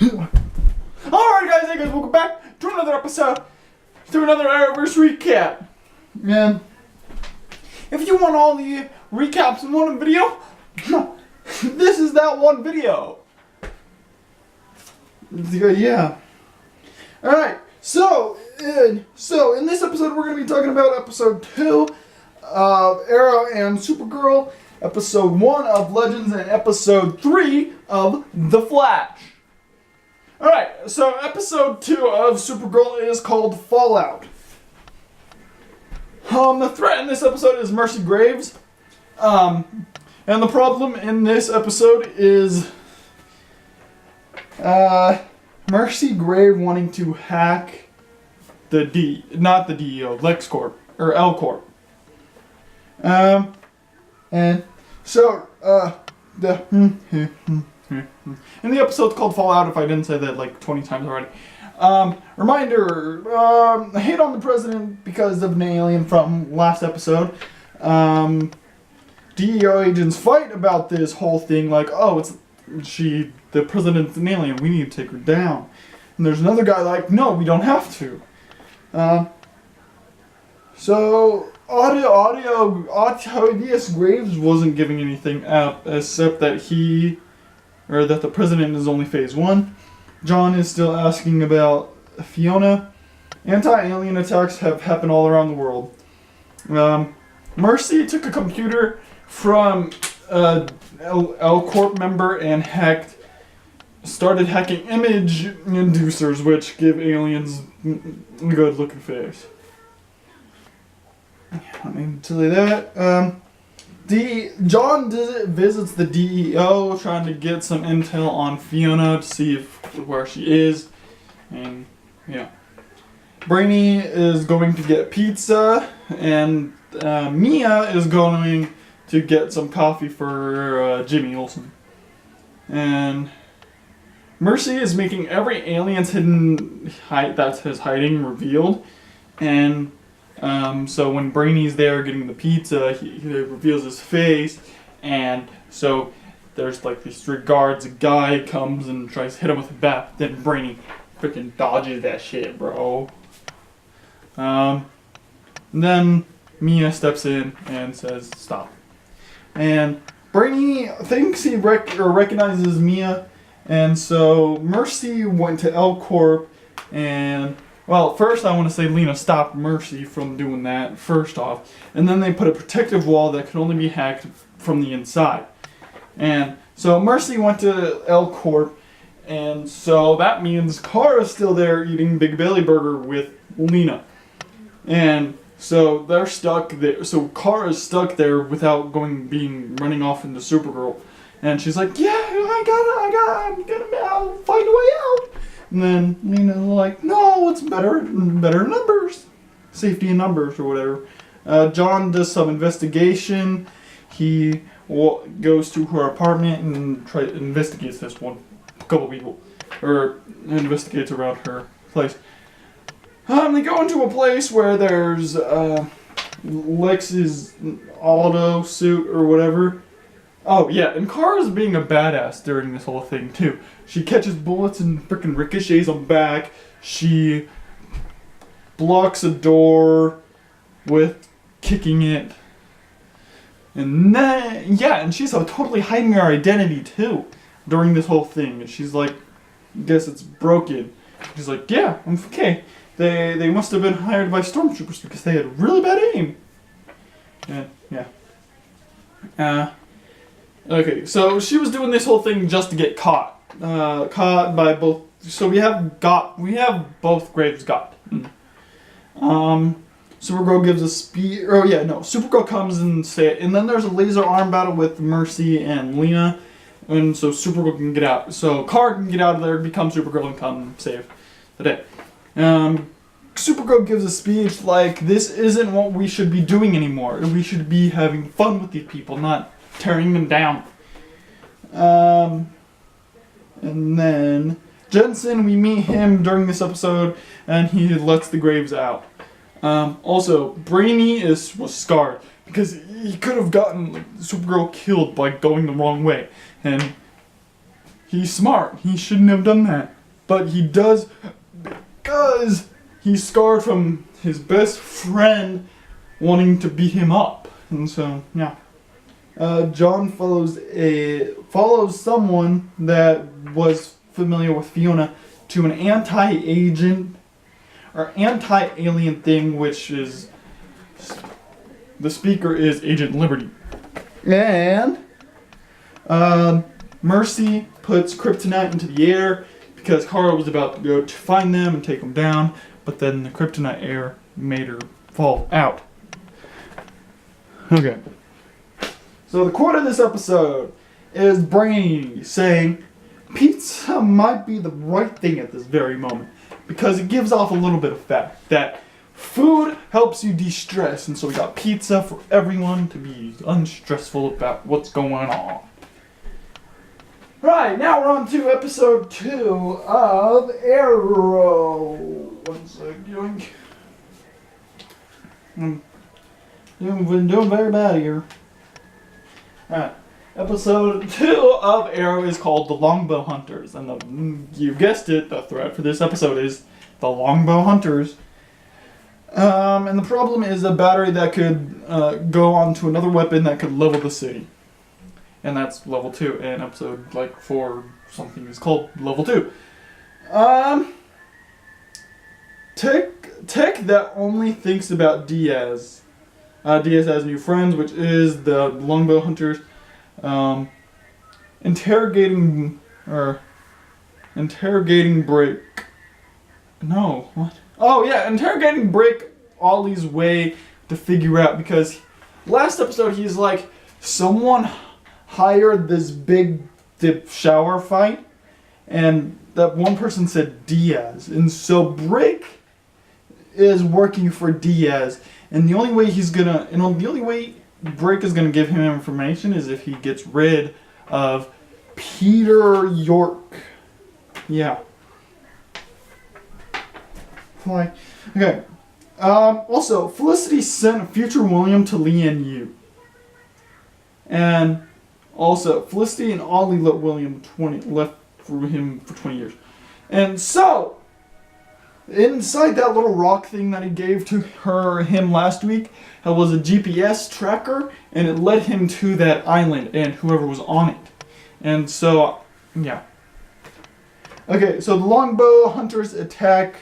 Alright guys, hey guys, welcome back to another episode, to another Arrowverrs recap. And if you want all the recaps in one video, this is that one video. Yeah. Alright, so in this episode we're going to be talking about episode 2 of Arrow and Supergirl, episode 1 of Legends, and episode 3 of The Flash. Alright, so episode 2 of Supergirl is called Fallout. The threat in this episode is Mercy Graves. And the problem in this episode is Mercy Graves wanting to hack the not the DEO, LexCorp, or LCorp. And so, and the episode's called Fallout, if I didn't say that like 20 times already. Reminder, hate on the president because of an alien from last episode. DEO agents fight about this whole thing like, oh, the president's an alien, we need to take her down. And there's another guy like, no, we don't have to. So, Audius Graves wasn't giving anything out except that that the president is only phase 1. John is still asking about Fiona. Anti-alien attacks have happened all around the world. Mercy took a computer from LCorp member and started hacking image inducers, which give aliens a good looking face. Let me tell you that. John visits the DEO trying to get some intel on Fiona to see where she is. And yeah. Brainy is going to get pizza, and Mia is going to get some coffee for Jimmy Olsen. And Mercy is making every alien's hidden that's his hiding revealed. And so when Brainy's there getting the pizza, he reveals his face, and so there's like these 3 guards. A guy comes and tries to hit him with a bat, then Brainy freaking dodges that shit, bro. Then Mia steps in and says, stop. And Brainy thinks he recognizes Mia, and so Mercy went to LCorp, and well, first I want to say Lena stopped Mercy from doing that, first off. And then they put a protective wall that could only be hacked from the inside. And so Mercy went to LCorp, and so that means Kara's still there eating Big Belly Burger with Lena. And so they're stuck there. So Kara's stuck there without running off into Supergirl. And she's like, yeah, I'm gonna find a way out. And then Lena's like, no, it's better numbers. Safety in numbers or whatever. John does some investigation. He goes to her apartment and investigates this couple people. Or investigates around her place. They go into a place where there's Lex's auto suit or whatever. Oh, yeah, and Kara's being a badass during this whole thing, too. She catches bullets and frickin' ricochets them back. She blocks a door with kicking it. And then, yeah, and she's totally hiding her identity, too, during this whole thing. And she's like, I guess it's broken. She's like, yeah, I'm okay. They must have been hired by stormtroopers because they had really bad aim. Yeah. Okay, so she was doing this whole thing just to get caught. Caught by both. So we have both Graves got. Supergirl gives a speech. Oh yeah, no. Supergirl comes and then there's a laser arm battle with Mercy and Lena, and so Supergirl can get out. So Kara can get out of there, become Supergirl, and come save the day. Supergirl gives a speech like, this isn't what we should be doing anymore. We should be having fun with these people, not tearing them down. And then Jensen, we meet him during this episode, and he lets the Graves out. Also, Brainy was scarred because he could have gotten Supergirl killed by going the wrong way, and he's smart. He shouldn't have done that. But he does because he's scarred from his best friend wanting to beat him up. And so, yeah. John follows someone that was familiar with Fiona to an anti-agent or anti-alien thing, which is the speaker is Agent Liberty. And Mercy puts kryptonite into the air because Kara was about to go to find them and take them down, but then the kryptonite air made her fall out. Okay. So the quote of this episode is Brainy saying, "Pizza might be the right thing at this very moment because it gives off a little bit of fact that food helps you de-stress, and so we got pizza for everyone to be unstressful about what's going on." Right, now we're on to episode 2 of Arrow. One second. I've been doing very bad here. Alright, episode 2 of Arrow is called The Longbow Hunters, and you guessed it, the threat for this episode is the Longbow Hunters. And the problem is a battery that could go onto another weapon that could level the city. And that's level 2, and episode 4 something is called level 2. Tech that only thinks about Diaz. Diaz has new friends, which is the Longbow Hunters. Interrogating Break. No, what? Oh yeah, interrogating Break Ollie's way to figure out, because last episode he's like, someone hired this big shower fight, and that one person said Diaz, and so Break is working for Diaz. And the only way Break is gonna give him information is if he gets rid of Peter York. Yeah. Okay. Also, Felicity sent future William to Lee and Yu. And also, Felicity and Ollie let William left for him for 20 years. And so, inside that little rock thing that he gave to him last week, it was a GPS tracker, and it led him to that island and whoever was on it. And so, yeah. Okay, so the Longbow Hunters attack.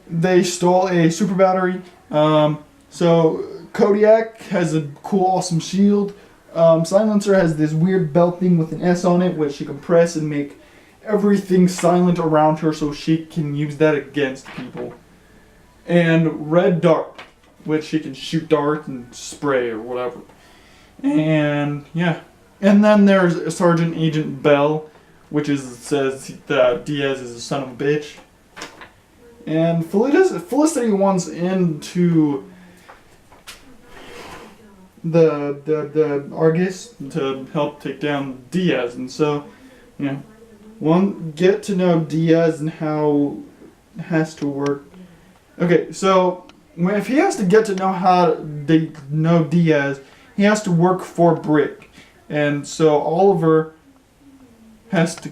They stole a super battery. So Kodiak has a cool, awesome shield. Silencer has this weird belt thing with an S on it, which she can press and make everything silent around her so she can use that against people. And Red Dart, which she can shoot darts and spray or whatever. And yeah. And then there's Sergeant Agent Bell, which says that Diaz is a son of a bitch. And Felicity wants into the Argus to help take down Diaz, and so, you know, get to know Diaz and how it has to work. Okay, so if he has to get to know how they know Diaz, he has to work for Brick, and so Oliver has to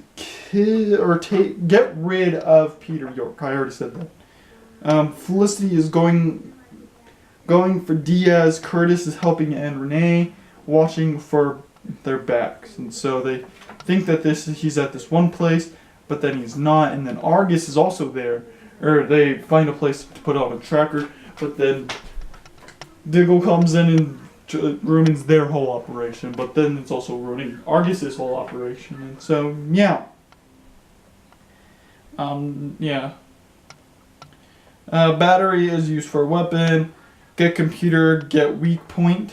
get rid of Peter York. I already said that. Felicity is going for Diaz. Curtis is helping, and Renee watching for their backs. And so they think that he's at this one place, but then he's not. And then Argus is also there. Or they find a place to put on a tracker, but then Diggle comes in and ruins their whole operation. But then it's also ruining Argus's whole operation. And so, yeah. Yeah. Battery is used for a weapon. Get computer, get weak point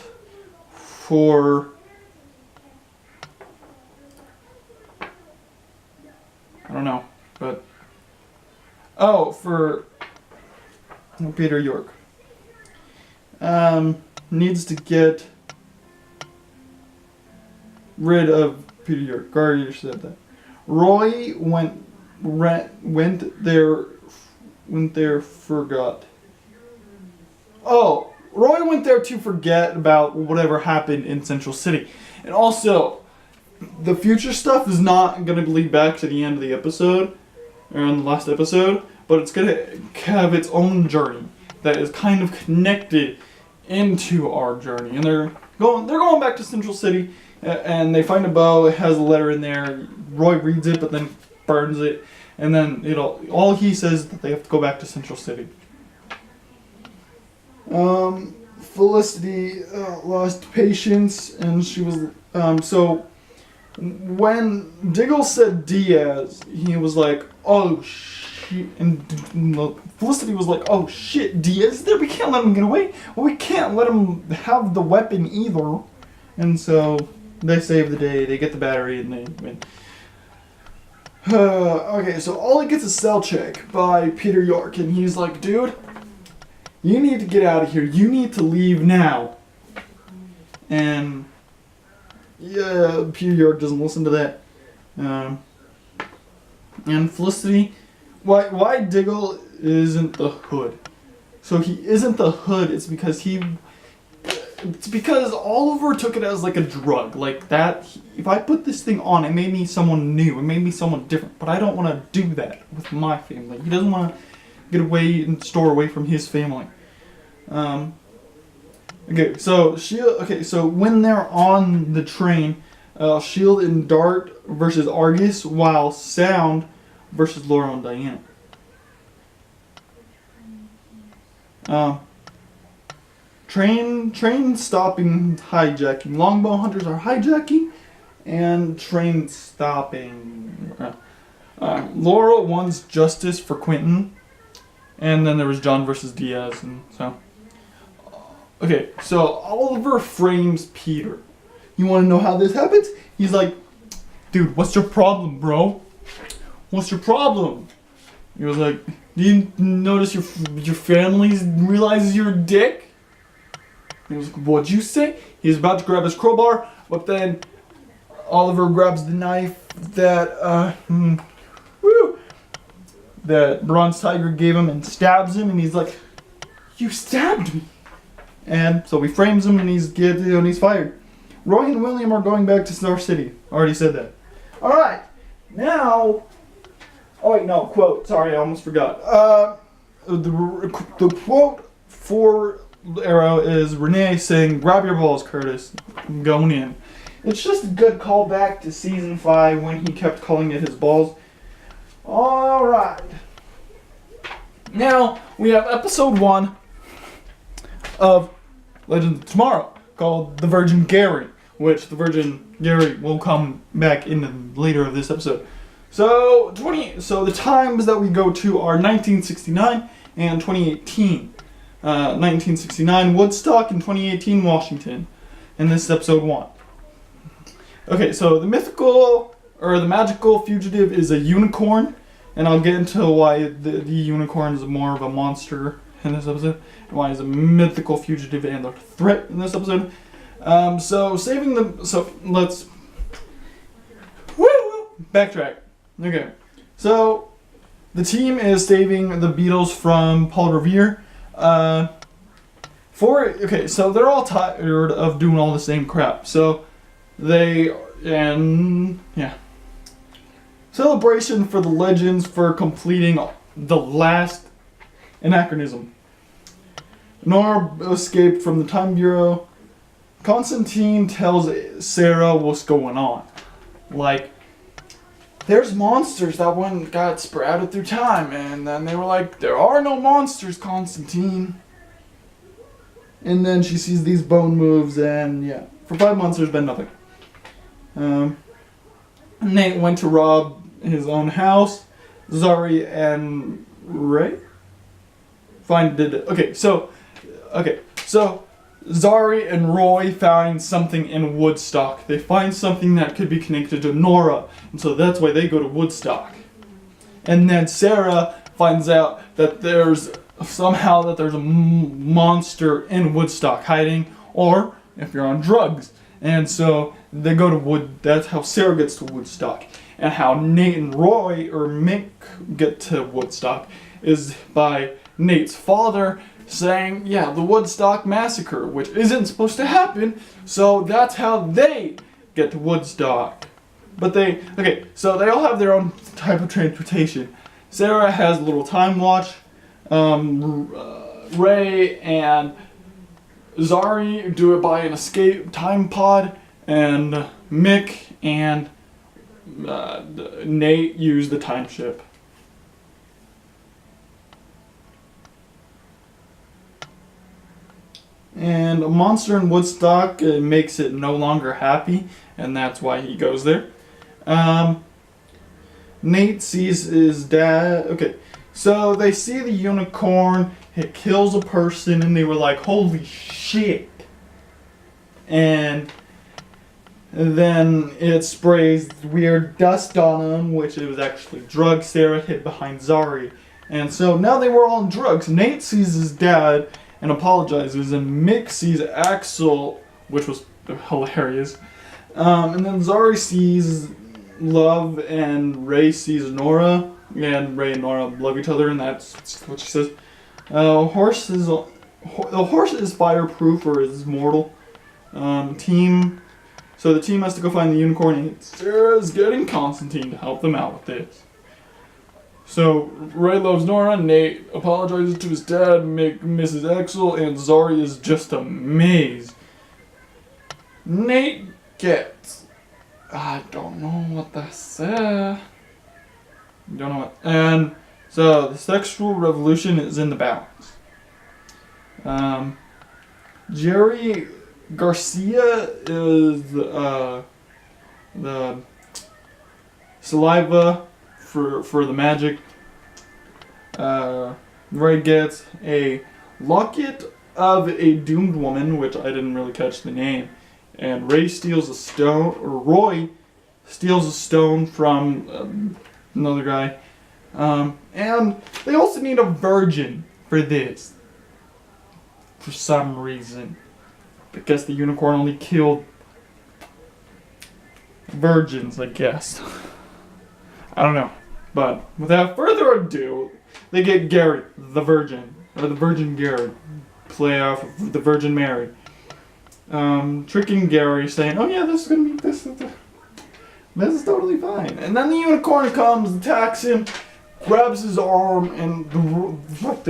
for... I don't know, but... Oh, for Peter York. Needs to get rid of Peter York. Guardian said that. Roy went there, forgot. Oh, Roy went there to forget about whatever happened in Central City. And also, the future stuff is not gonna lead back to the end of the episode, or in the last episode, but it's gonna have its own journey that is kind of connected into our journey. And they're going back to Central City, and they find a bow. It has a letter in there. Roy reads it, but then burns it, and then all he says is that they have to go back to Central City. Felicity lost patience, and she was so when Diggle said Diaz, he was like, "Oh shit," and Felicity was like, "Oh shit, Diaz there? We can't let him get away. Well, we can't let him have the weapon either." And so they save the day. They get the battery, and they win. Okay, so Ollie gets a cell check by Peter York, and he's like, "Dude, you need to get out of here. You need to leave now." And yeah, Peter York doesn't listen to that. And Felicity, why Diggle isn't the Hood? So he isn't the Hood. It's because Oliver took it as like a drug, like that. If I put this thing on, it made me someone new. It made me someone different. But I don't want to do that with my family. He doesn't want to get away and store away from his family. So when they're on the train, Shield and Dart versus Argus, while Sound versus Laurel and Diana. Train stopping hijacking. Longbow hunters are hijacking, and train stopping. Laurel wants justice for Quentin, and then there was John versus Diaz, and so. Okay, so Oliver frames Peter. You want to know how this happens? He's like, "Dude, what's your problem, bro? What's your problem?" He was like, "Do you notice your family realizes you're a dick?" He was like, "What'd you say?" He's about to grab his crowbar, but then Oliver grabs the knife that that Bronze Tiger gave him and stabs him, and he's like, "You stabbed me!" And so he frames him, and he's fired. Roy and William are going back to Star City. Already said that. All right, now. Oh wait, no quote. Sorry, I almost forgot. The quote for Arrow is Renee saying, "Grab your balls, Curtis. I'm going in." It's just a good callback to season 5 when he kept calling it his balls. All right. Now we have episode 1 of Legends of Tomorrow, called The Virgin Gary, which the Virgin Gary will come back in later of this episode. So the times that we go to are 1969 and 2018. 1969 Woodstock and 2018 Washington. And this is episode 1. Okay, so the magical fugitive is a unicorn, and I'll get into why the unicorn is more of a monster in this episode, and why he's a mythical fugitive and a threat in this episode. Let's backtrack. Okay, so the team is saving the Beatles from Paul Revere. So they're all tired of doing all the same crap. So celebration for the Legends for completing the last anachronism. Nora escaped from the Time Bureau. Constantine tells Sarah what's going on. Like, there's monsters that got sprouted through time, and then they were like, "There are no monsters, Constantine." And then she sees these bone moves, and yeah, for 5 months there's been nothing. Nate went to rob his own house. Zari and Ray did it. Okay, so Zari and Roy find something in Woodstock. They find something that could be connected to Nora, and so that's why they go to Woodstock. And then Sarah finds out that there's a monster in Woodstock hiding, or if you're on drugs. And so they go to that's how Sarah gets to Woodstock. And how Nate and Roy, or Mick, get to Woodstock is by Nate's father saying, yeah, the Woodstock Massacre, which isn't supposed to happen, so that's how they get to Woodstock. So they all have their own type of transportation. Sarah has a little time watch. Ray and Zari do it by an escape time pod, and Mick and Nate use the time ship. And a monster in Woodstock makes it no longer happy, and that's why he goes there. Nate sees his dad. Okay, so they see the unicorn. It kills a person, and they were like, "Holy shit!" And then it sprays weird dust on him, which it was actually drugs Sarah hid behind Zari. And so now they were all on drugs. Nate sees his dad and apologizes, and Mick sees Axel, which was hilarious. And then Zari sees Love, and Ray sees Nora, and Ray and Nora love each other, and that's what she says. The horse is fireproof or is mortal. So the team has to go find the unicorn, and Sarah's getting Constantine to help them out with this. So Ray loves Nora, Nate apologizes to his dad, Mick misses Axel, and Zari is just amazed. Nate gets... I don't know what that said. Don't know what. And so the sexual revolution is in the balance. Jerry Garcia is the saliva for the magic. Ray gets a locket of a doomed woman, which I didn't really catch the name. And Roy steals a stone from another guy. And they also need a virgin for this. For some reason. Because the unicorn only killed virgins, I guess. I don't know. But without further ado, they get Gary, the virgin. Or the Virgin Gary. Play off of the Virgin Mary. Tricking Gary, saying, "Oh yeah, this is totally fine." And then the unicorn comes, attacks him, grabs his arm, and the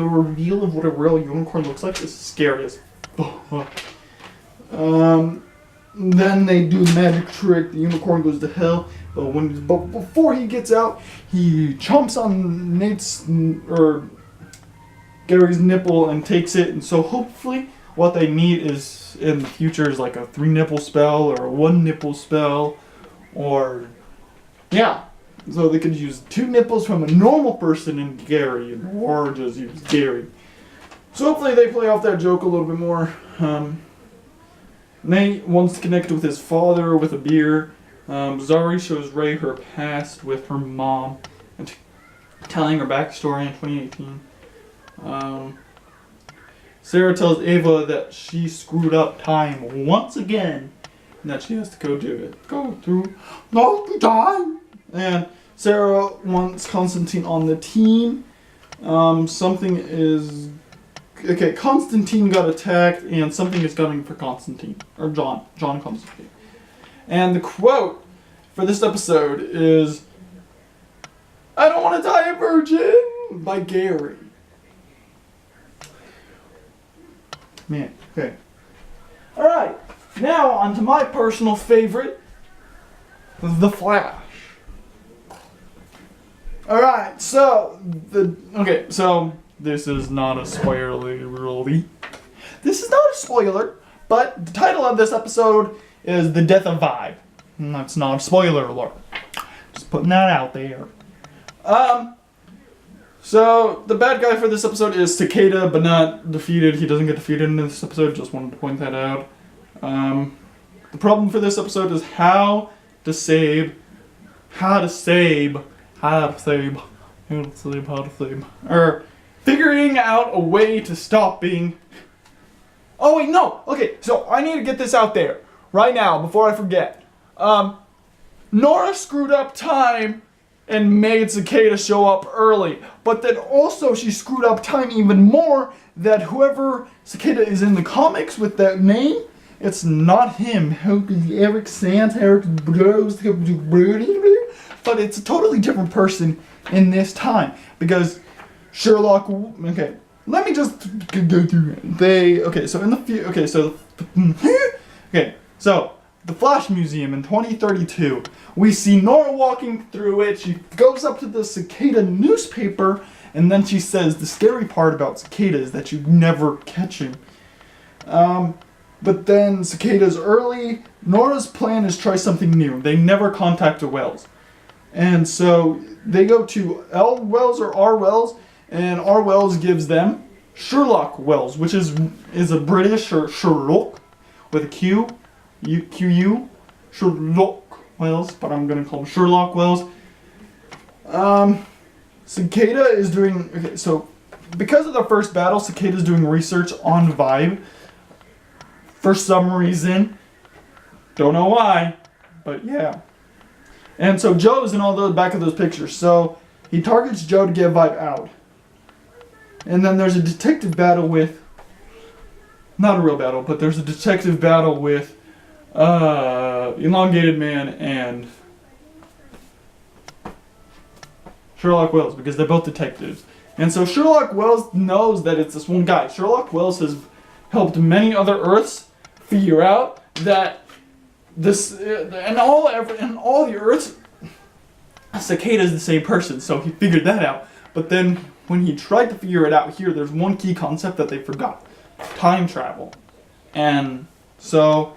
reveal of what a real unicorn looks like is scary as fuck. Then they do the magic trick. The unicorn goes to hell, but before he gets out, he chomps on Gary's nipple and takes it. And so hopefully, what they need is in the future is like a 3 nipple spell or a 1 nipple spell, or yeah. So they could use 2 nipples from a normal person in Gary, or just use Gary. So hopefully they play off that joke a little bit more. Nate wants to connect with his father with a beer. Zari shows Ray her past with her mom and telling her backstory in 2018. Sarah tells Ava that she screwed up time once again and that she has to go do it. Go through the time. And Sarah wants Constantine on the team. Constantine got attacked, and something is coming for Constantine. Or John Constantine. And the quote for this episode is, "I don't want to die a virgin," by Gary. Man, okay. Alright, now on to my personal favorite, The Flash. Alright, so this is not a spoiler, really. This is not a spoiler, but the title of this episode is The Death of Vibe. And that's not a spoiler alert. Just putting that out there. So the bad guy for this episode is Cicada, but not defeated. He doesn't get defeated in this episode, just wanted to point that out. The problem for this episode is how to save, or figuring out a way to stop being... Oh wait, no! Okay, so I need to get this out there, right now, before I forget. Nora screwed up time and made Cicada show up early, but then also she screwed up time even more, that whoever Cicada is in the comics with that name, made Cicada show up early. But then also she screwed up time even more, that whoever Cicada is in the comics with that name, made Cicada show up early. But then also she screwed up time even more, that whoever Cicada is in the comics with that name, It's not him. How could Eric Sands, Eric Bros, but it's a totally different person in this time because Sherlock. Okay, let me just go through it. So in the so the Flash Museum in 2032, we see Nora walking through it. She goes up to the cicada newspaper, and then she says the scary part about cicadas is that you never catch him. But then cicadas early. Nora's plan is try something new. They never contact the Wells. And so they go to L Wells or R Wells, and R Wells gives them Sherlock Wells, which is a British Sherlock with a Q, Q-U, Sherlock Wells, but I'm going to call him Sherlock Wells. Cicada is doing, okay, so because of the first battle, Cicada's doing research on Vibe. For some reason, don't know why, but yeah. And so Joe's in all the back of those pictures. So he targets Joe to get Vibe out. And then there's a detective battle with, not a real battle, but there's a detective battle with Elongated Man and Sherlock Wells because they're both detectives. And so Sherlock Wells knows that it's this one guy. Sherlock Wells has helped many other Earths figure out that this and all the Earths, Cicada is the same person. So he figured that out. But then when he tried to figure it out here, there's one key concept that they forgot: time travel. And so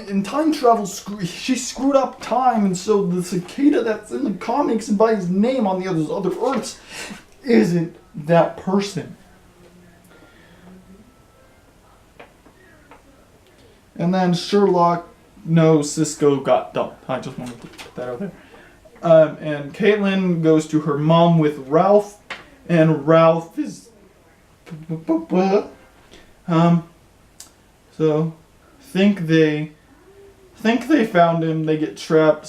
in time travel, she screwed up time, and so the cicada that's in the comics and by his name on the other Earths isn't that person. And then Sherlock knows Cisco got dumped. I just wanted to put that out there. And Caitlin goes to her mom with Ralph, and Ralph is so think they found him. They get trapped.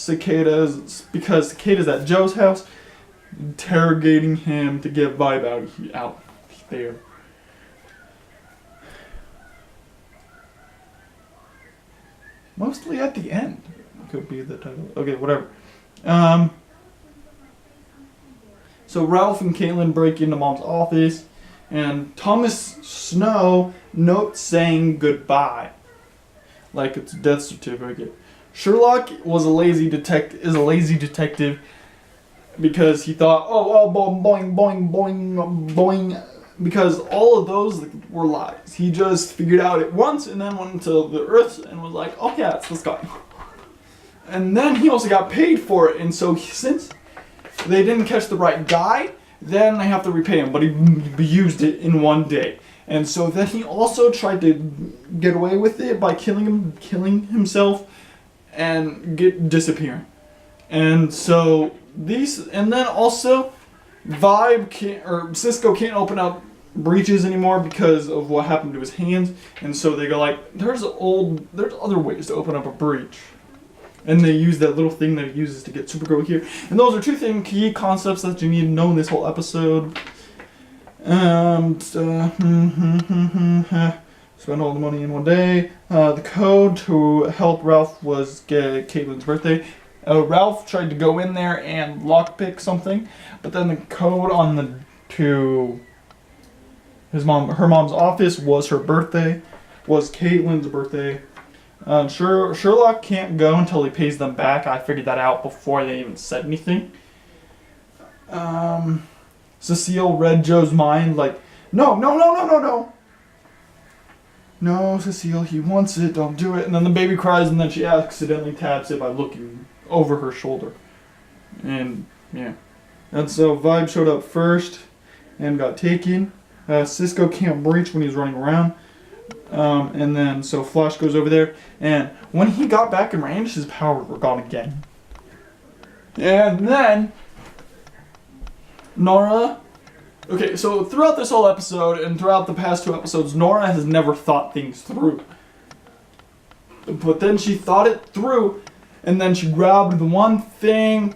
Because Cicada's at Joe's house, interrogating him to get Vibe out there. Mostly at the end. Could be the title. Okay, whatever. So Ralph and Caitlin break into Mom's office, and Thomas Snow notes saying goodbye, like it's a death certificate. Sherlock is a lazy detective because he thought, boing, boing, boing, boing, because all of those were lies. He just figured out it once and then went into the Earth and was like, oh yeah, it's this guy. And then he also got paid for it, and so since they didn't catch the right guy, then they have to repay him, but he used it in one day. And so then he also tried to get away with it by killing himself and disappearing. And so and then also Cisco can't open up breaches anymore because of what happened to his hands, and so they go like, there's other ways to open up a breach. And they use that little thing that he uses to get Supergirl here. And those are two key concepts that you need to know in this whole episode. Spend all the money in one day. The code to help Ralph was get Caitlin's birthday. Ralph tried to go in there and lockpick something, but then the code to her mom's office was her birthday, was Caitlin's birthday. Sherlock can't go until he pays them back. I figured that out before they even said anything. Cecile read Joe's mind like, no. No, Cecile, he wants it, don't do it. And then the baby cries, and then she accidentally taps it by looking over her shoulder. And, yeah. And so Vibe showed up first and got taken. Cisco can't breach when he's running around. And then, so Flash goes over there, and when he got back in range, his powers were gone again. And then, Nora... Okay, so throughout this whole episode, and throughout the past 2 episodes, Nora has never thought things through. But then she thought it through, and then she grabbed the one thing...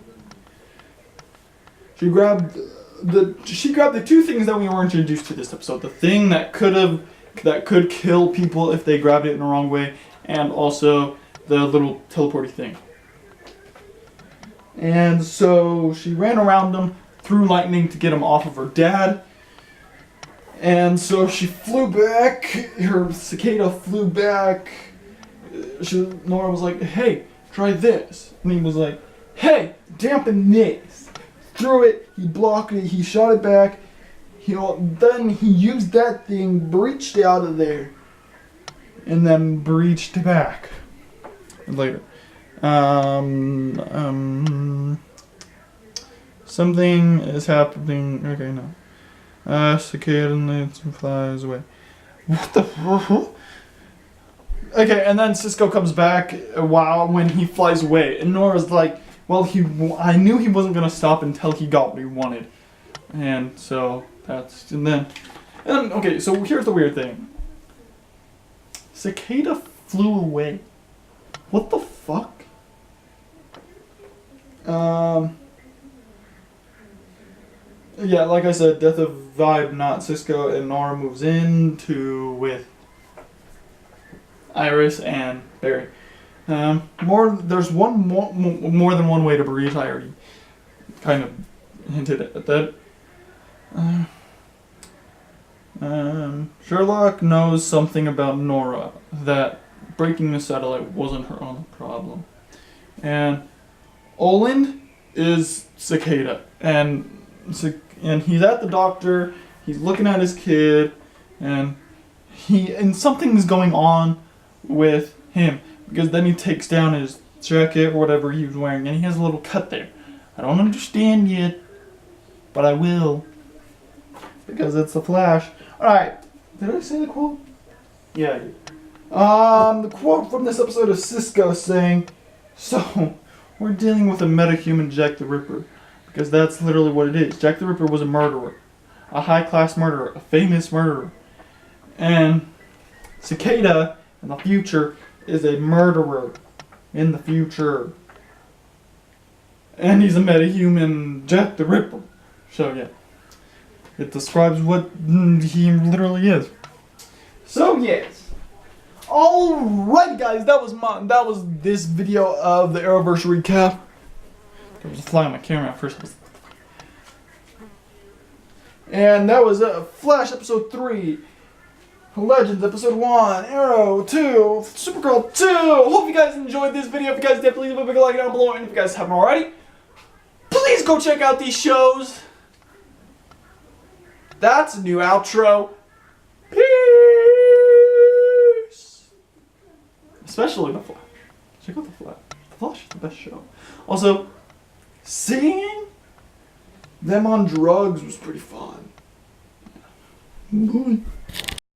She grabbed the 2 things that we were introduced to this episode. The thing that could have that could kill people if they grabbed it in the wrong way, and also the little teleporty thing. And so she ran around him, threw lightning to get him off of her dad. And so she flew back, her cicada flew back. Nora was like, hey, try this. And he was like, hey, dampen this. Threw it, he blocked it, he shot it back. Then he used that thing, breached out of there, and then breached back later. Something is happening. Okay, no. Cicada and flies away. What the fuck? Okay, and then Cisco comes back when he flies away, and Nora's like, well, I knew he wasn't gonna stop until he got what he wanted, and so okay, so here's the weird thing. Cicada flew away. What the fuck? Yeah, like I said, death of vibe, not Cisco, and Nora moves in with Iris and Barry. There's more than one way to breathe. I already kind of hinted at that. Sherlock knows something about Nora, that breaking the satellite wasn't her only problem. And Oland is Cicada, and he's at the doctor, he's looking at his kid, and something's going on with him, because then he takes down his jacket or whatever he was wearing, and he has a little cut there. I don't understand yet, but I will, because it's the Flash. Alright, did I say the quote? Yeah, I did. The quote from this episode is Cisco saying, so, we're dealing with a metahuman Jack the Ripper, because that's literally what it is. Jack the Ripper was a murderer, a high-class murderer, a famous murderer, and Cicada in the future is a murderer in the future, and he's a metahuman Jack the Ripper. So yeah, it describes what he literally is. So yes. Alright guys, that was this video of the Arrowverse recap. There was a fly on my camera at first. And that was Flash episode 3, Legends episode 1, Arrow 2, Supergirl 2. Hope you guys enjoyed this video. If you guys did, please leave a big like down below. And if you guys haven't already, please go check out these shows. That's a new outro. Peace. Especially the Flash. Check out the Flash. The Flash is the best show. Also, seeing them on drugs was pretty fun.